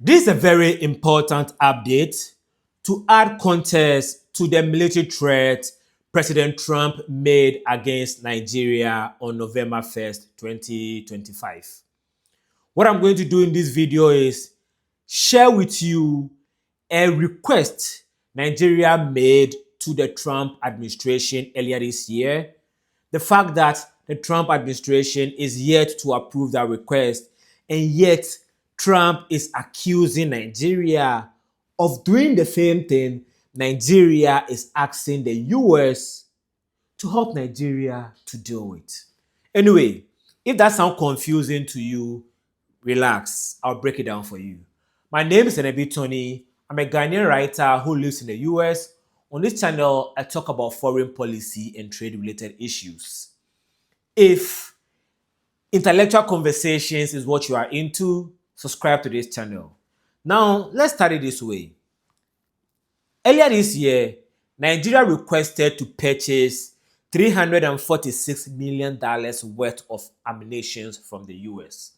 This is a very important update to add context to the military threat President Trump made against Nigeria on November 1st, 2025. What I'm going to do in this video is share with you a request Nigeria made to the Trump administration earlier this year. The fact that the Trump administration is yet to approve that request, and yet Trump is accusing Nigeria of doing the same thing Nigeria is asking the US to help Nigeria to deal with. Anyway, if that sounds confusing to you, relax. I'll break it down for you. My name is Enebi Tony. I'm a Ghanaian writer who lives in the US. On this channel, I talk about foreign policy and trade-related issues. If intellectual conversations is what you are into, subscribe to this channel. Now, let's start it this way. Earlier this year, Nigeria requested to purchase $346 million worth of ammunition from the US.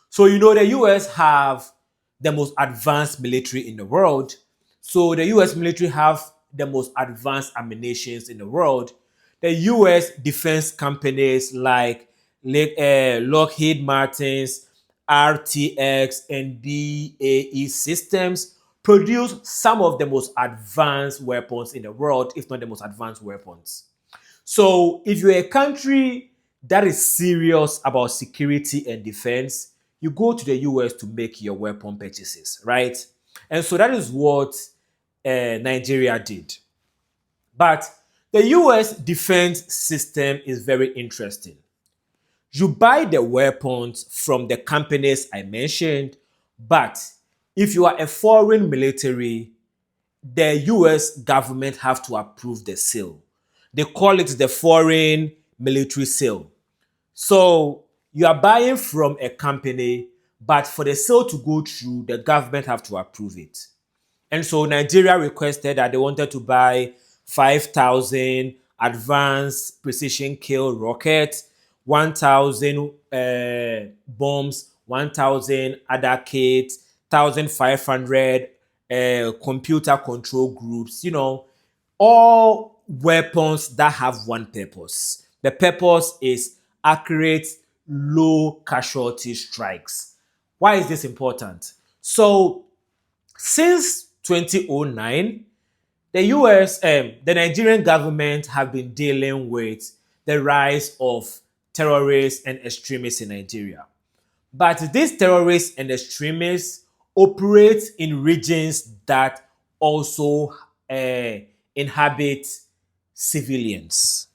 So, the US have the most advanced military in the world. So, the US military have the most advanced ammunition in the world. The US defense companies like Lockheed Martin's, RTX, and BAE Systems produce some of the most advanced weapons in the world, if not the most advanced weapons. So if you're a country that is serious about security and defense, you go to the US to make your weapon purchases, right? And so that is what Nigeria did. But the US defense system is very interesting. You buy the weapons from the companies I mentioned, but if you are a foreign military, the US government have to approve the sale. They call it the foreign military sale. So you are buying from a company, but for the sale to go through, the government have to approve it. And so Nigeria requested that they wanted to buy 5,000 advanced precision kill rockets, 1,000 bombs, 1,000 other kits, 1,500 computer control groups, all weapons that have one purpose. The purpose is accurate, low casualty strikes. Why is this important? So, since 2009, the the Nigerian government have been dealing with the rise of terrorists and extremists in Nigeria. But these terrorists and extremists operate in regions that also inhabit civilians.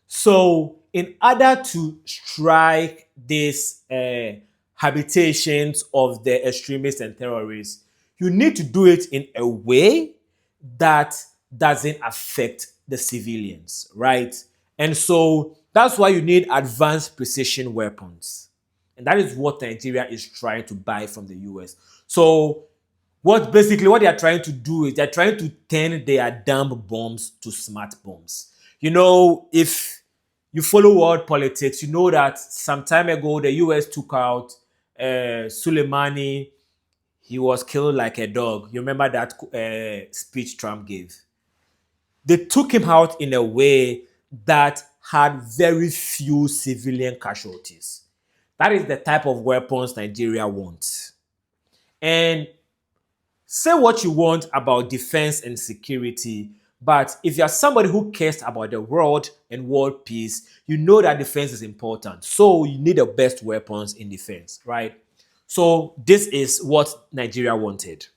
So in order to strike these habitations of the extremists and terrorists, you need to do it in a way that doesn't affect the civilians, right? And so that's why you need advanced precision weapons. And that is what Nigeria is trying to buy from the US. So what they are trying to do is they're trying to turn their dumb bombs to smart bombs. If you follow world politics, you know that some time ago the US took out Soleimani. He was killed like a dog. You remember that speech Trump gave? They took him out in a way that had very few civilian casualties. That is the type of weapons Nigeria wants. And say what you want about defense and security, but if you're somebody who cares about the world and world peace, you know that defense is important. So you need the best weapons in defense, right? So this is what Nigeria wanted.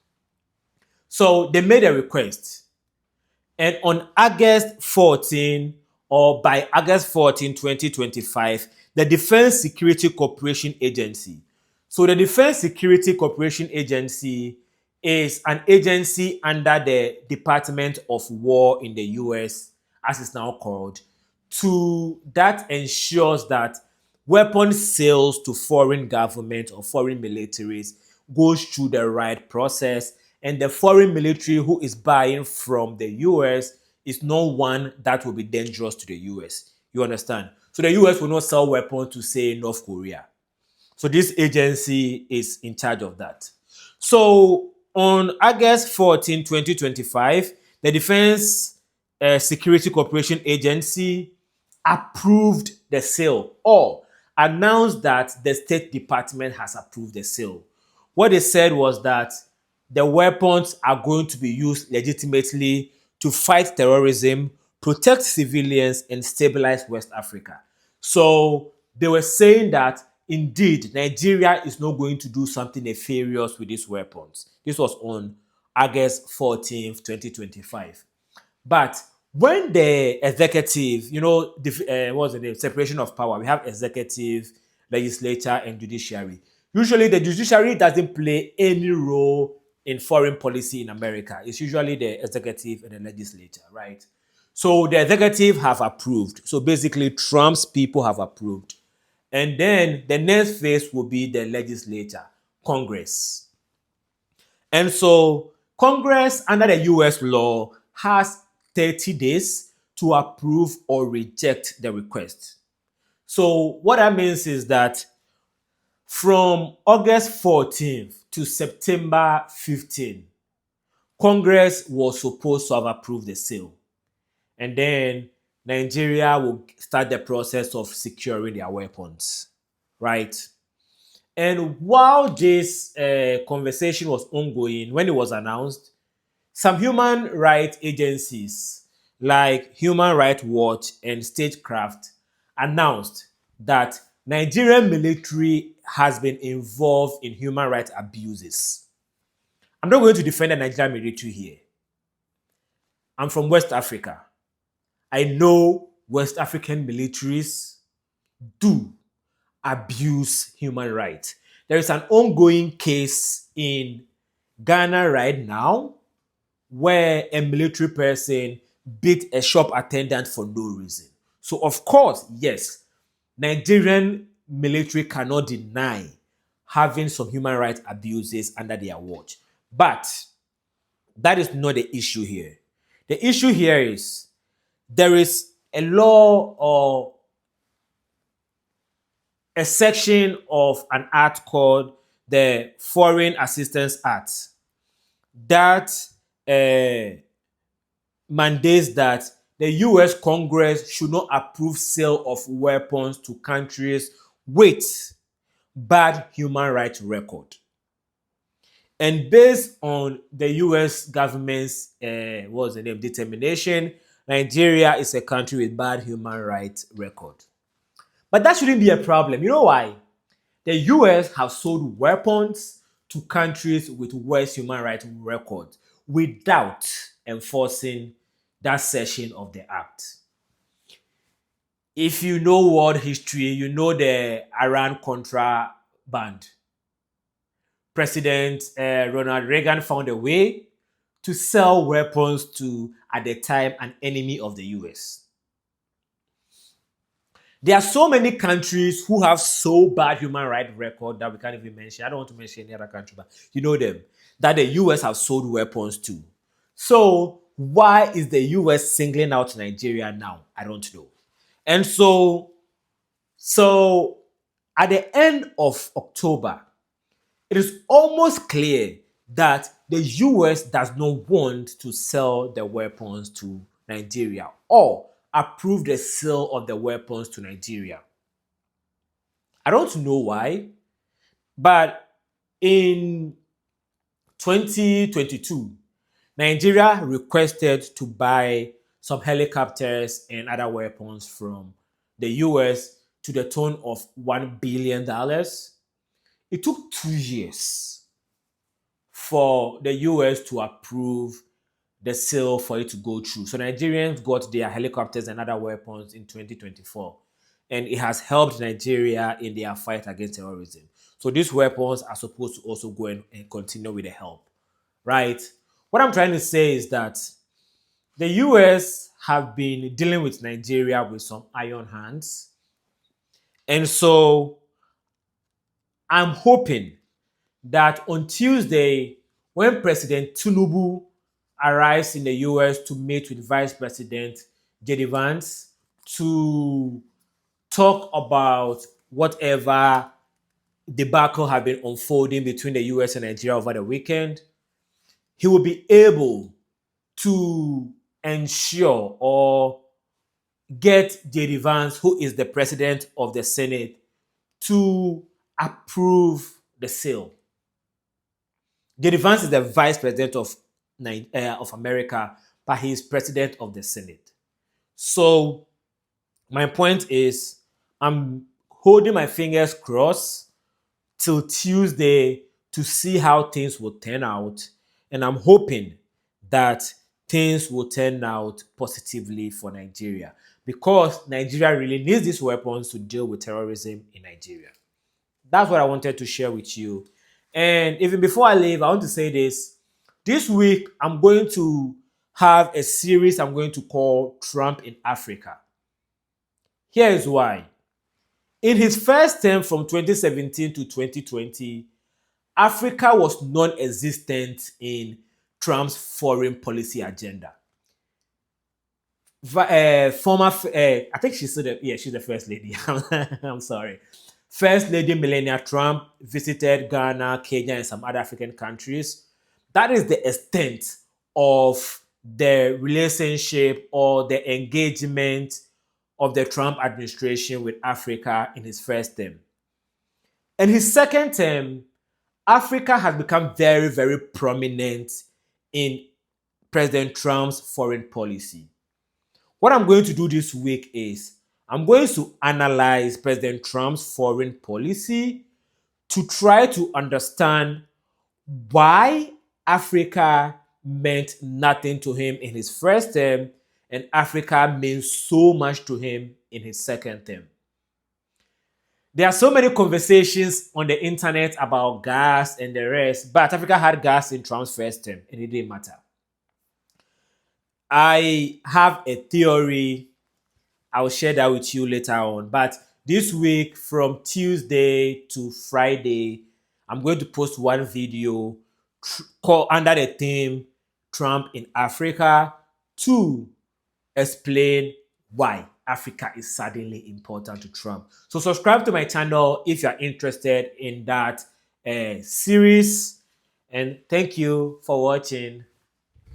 So they made a request. And on August 14, or by August 14, 2025, the Defense Security Cooperation Agency. So the Defense Security Cooperation Agency is an agency under the Department of War in the US, as it's now called, that ensures that weapon sales to foreign government or foreign militaries goes through the right process, and the foreign military who is buying from the US is not one that will be dangerous to the US. You understand? So the US will not sell weapons to, say, North Korea. So this agency is in charge of that. So on August 14, 2025, the Defense Security Cooperation Agency approved the sale or announced that the State Department has approved the sale. What they said was that the weapons are going to be used legitimately to fight terrorism, protect civilians, and stabilize West Africa. So they were saying that indeed Nigeria is not going to do something nefarious with these weapons. This was on August 14th, 2025. But when the executive, what's the name? Separation of power. We have executive, legislature, and judiciary. Usually, the judiciary doesn't play any role in foreign policy in America. It's usually the executive and the legislature, right? So the executive have approved. So basically, Trump's people have approved. And then the next phase will be the legislature, Congress. And so Congress, under the US law, has 30 days to approve or reject the request. So what that means is that from August 14th to September 15th, Congress was supposed to have approved the sale. And then Nigeria will start the process of securing their weapons, right? And while this conversation was ongoing, when it was announced, some human rights agencies like Human Rights Watch and Statecraft announced that Nigerian military has been involved in human rights abuses. I'm not going to defend the Nigerian military here. I'm from West Africa. I know West African militaries do abuse human rights. There is an ongoing case in Ghana right now where a military person beat a shop attendant for no reason. So, of course, yes, Nigerian military cannot deny having some human rights abuses under their watch. But that is not the issue here. The issue here is there is a law or a section of an act called the Foreign Assistance Act that mandates that the US Congress should not approve sale of weapons to countries with bad human rights record. And based on the US government's determination, Nigeria is a country with bad human rights record. But that shouldn't be a problem. You know why? The US have sold weapons to countries with worse human rights records without enforcing that section of the act. If you know world history, you know the Iran-Contra band. President Ronald Reagan found a way to sell weapons to, at the time, an enemy of the US. There are so many countries who have so bad human rights record that we can't even mention. I don't want to mention any other country, but you know them, that the US have sold weapons to. So why is the US singling out Nigeria now? I don't know. And so at the end of October, it is almost clear that the US does not want to sell the weapons to Nigeria or approve the sale of the weapons to Nigeria. I don't know why, but in 2022, Nigeria requested to buy some helicopters and other weapons from the US to the tune of $1 billion. It took 2 years for the US to approve the sale for it to go through. So Nigerians got their helicopters and other weapons in 2024. And it has helped Nigeria in their fight against terrorism. So these weapons are supposed to also go and continue with the help, right? What I'm trying to say is that the US have been dealing with Nigeria with some iron hands. And so I'm hoping that on Tuesday, when President Tinubu arrives in the US to meet with Vice President J.D. Vance to talk about whatever debacle have been unfolding between the US and Nigeria over the weekend, he will be able to ensure or get J.D. Vance, who is the president of the Senate, to approve the sale. J.D. Vance is the vice president of America, but he is president of the Senate. So my point is, I'm holding my fingers crossed till Tuesday to see how things will turn out. And I'm hoping that things will turn out positively for Nigeria, because Nigeria really needs these weapons to deal with terrorism in Nigeria. That's what I wanted to share with you. And even before I leave, I want to say this. This week, I'm going to have a series I'm going to call Trump in Africa. Here is why. In his first term from 2017 to 2020, Africa was non-existent in Trump's foreign policy agenda. I think she's the first lady. I'm sorry. First Lady Melania Trump visited Ghana, Kenya, and some other African countries. That is the extent of the relationship or the engagement of the Trump administration with Africa in his first term. In his second term, Africa has become very, very prominent in President Trump's foreign policy. What I'm going to do this week is I'm going to analyze President Trump's foreign policy to try to understand why Africa meant nothing to him in his first term and Africa means so much to him in his second term. There are so many conversations on the internet about gas and the rest, but Africa had gas in Trump's first term and it didn't matter. I have a theory. I'll share that with you later on. But this week, from Tuesday to Friday, I'm going to post one video under the theme Trump in Africa to explain why Africa is suddenly important to Trump. So subscribe to my channel if you're interested in that series. And thank you for watching.